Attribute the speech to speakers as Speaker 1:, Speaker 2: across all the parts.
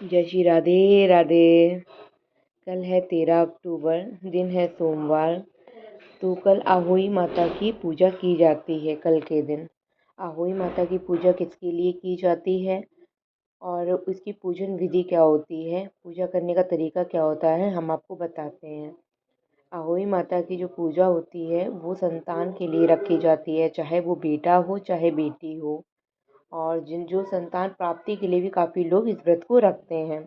Speaker 1: जय श्री राधे राधे। कल है 13 अक्टूबर, दिन है सोमवार। तो कल आहोई माता की पूजा की जाती है। कल के दिन आहोई माता की पूजा किसके लिए की जाती है और उसकी पूजन विधि क्या होती है, पूजा करने का तरीका क्या होता है, हम आपको बताते हैं। आहोई माता की जो पूजा होती है वो संतान के लिए रखी जाती है, चाहे वो बेटा हो चाहे बेटी हो। और जो संतान प्राप्ति के लिए भी काफ़ी लोग इस व्रत को रखते हैं।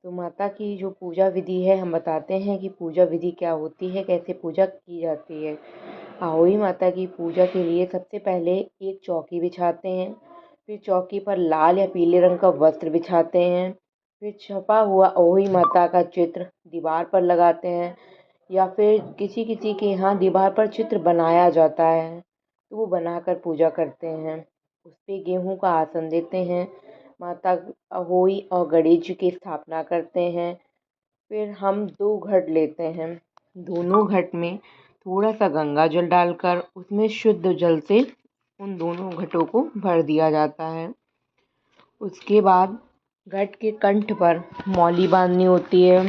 Speaker 1: तो माता की जो पूजा विधि है हम बताते हैं कि पूजा विधि क्या होती है, कैसे पूजा की जाती है। आहोई माता की पूजा के लिए सबसे पहले एक चौकी बिछाते हैं, फिर चौकी पर लाल या पीले रंग का वस्त्र बिछाते हैं, फिर छपा हुआ आहोई माता का चित्र दीवार पर लगाते हैं, या फिर किसी किसी के यहाँ दीवार पर चित्र बनाया जाता है तो वो बनाकर पूजा करते हैं। उस पर गेहूँ का आसन देते हैं, माता अहोई और गणेश जी की स्थापना करते हैं। फिर हम 2 घट लेते हैं, दोनों घट में थोड़ा सा गंगा जल डालकर उसमें शुद्ध जल से उन दोनों घटों को भर दिया जाता है। उसके बाद घट के कंठ पर मौली बांधनी होती है,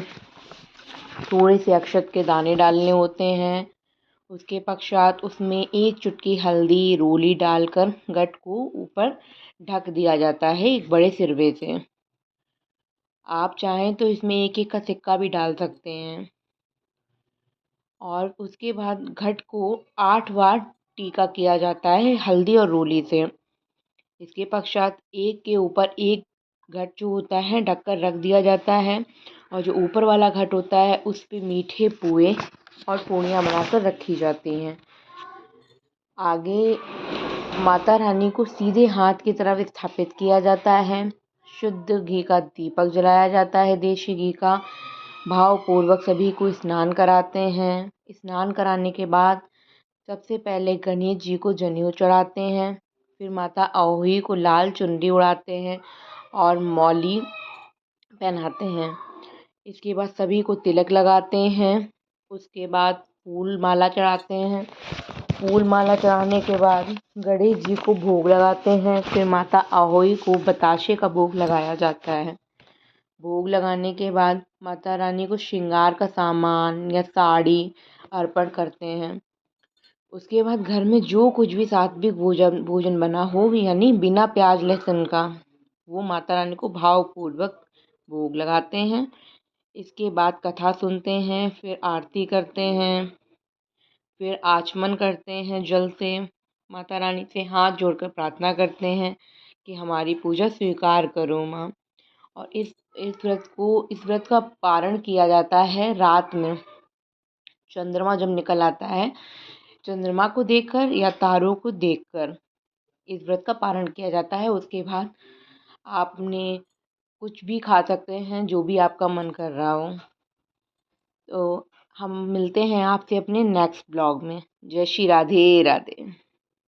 Speaker 1: थोड़े से अक्षत के दाने डालने होते हैं। उसके पश्चात उसमें 1 चुटकी हल्दी रोली डालकर घट को ऊपर ढक दिया जाता है एक बड़े सिरवे से। आप चाहें तो इसमें 1-1 का सिक्का भी डाल सकते हैं। और उसके बाद घट को 8 बार टीका किया जाता है हल्दी और रोली से। इसके पश्चात एक के ऊपर एक घट जो होता है ढककर रख दिया जाता है, और जो ऊपर वाला घट होता है उस पे मीठे पुए और पूड़ियाँ बनाकर रखी जाती हैं। आगे माता रानी को सीधे हाथ की तरफ स्थापित किया जाता है, शुद्ध घी का दीपक जलाया जाता है, देशी घी का। भावपूर्वक सभी को स्नान कराते हैं। स्नान कराने के बाद सबसे पहले गणेश जी को जनेऊ चढ़ाते हैं, फिर माता आहोई को लाल चुनरी उड़ाते हैं और मौली पहनाते हैं। इसके बाद सभी को तिलक लगाते हैं। उसके बाद फूल माला चढ़ाते हैं। फूल माला चढ़ाने के बाद गणेश जी को भोग लगाते हैं। फिर माता आहोई को बताशे का भोग लगाया जाता है। भोग लगाने के बाद माता रानी को श्रृंगार का सामान या साड़ी अर्पण करते हैं। उसके बाद घर में जो कुछ भी सात्विक भोजन बना हो, यानी बिना प्याज लहसुन का, वो माता रानी को भावपूर्वक भोग लगाते हैं। इसके बाद कथा सुनते हैं, फिर आरती करते हैं, फिर आचमन करते हैं जल से। माता रानी से हाथ जोड़कर प्रार्थना करते हैं कि हमारी पूजा स्वीकार करो माँ। और इस व्रत का पारण किया जाता है रात में। चंद्रमा जब निकल आता है, चंद्रमा को देखकर या तारों को देखकर इस व्रत का पारण किया जाता है। उसके बाद आपने कुछ भी खा सकते हैं, जो भी आपका मन कर रहा हो। तो हम मिलते हैं आपसे अपने नेक्स्ट ब्लॉग में। जय श्री राधे राधे।